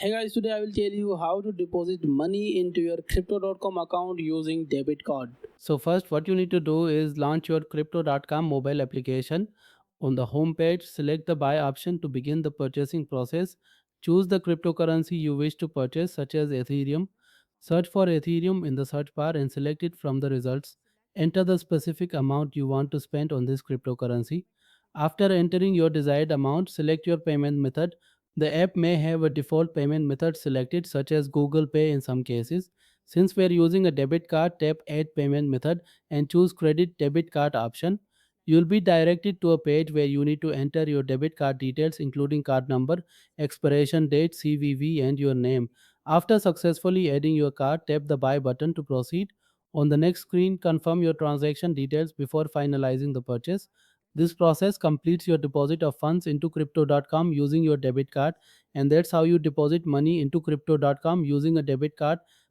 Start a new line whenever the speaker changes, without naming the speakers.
Hey guys, today I will tell you how to deposit money into your crypto.com account using debit card. So first what you need to do is launch your crypto.com mobile application. On the home page, select the buy option to begin the purchasing process. Choose the cryptocurrency you wish to purchase such as Ethereum. Search for Ethereum in the search bar and select it from the results. Enter the specific amount you want to spend on this cryptocurrency. After entering your desired amount, select your payment method. The app may have a default payment method selected, such as Google Pay in some cases. Since we are using a debit card, tap Add Payment Method and choose Credit Debit Card option. You will be directed to a page where you need to enter your debit card details, including card number, expiration date, CVV, and your name. After successfully adding your card, tap the Buy button to proceed. On the next screen, confirm your transaction details before finalizing the purchase. This process completes your deposit of funds into crypto.com using your debit card, and that's how you deposit money into crypto.com using a debit card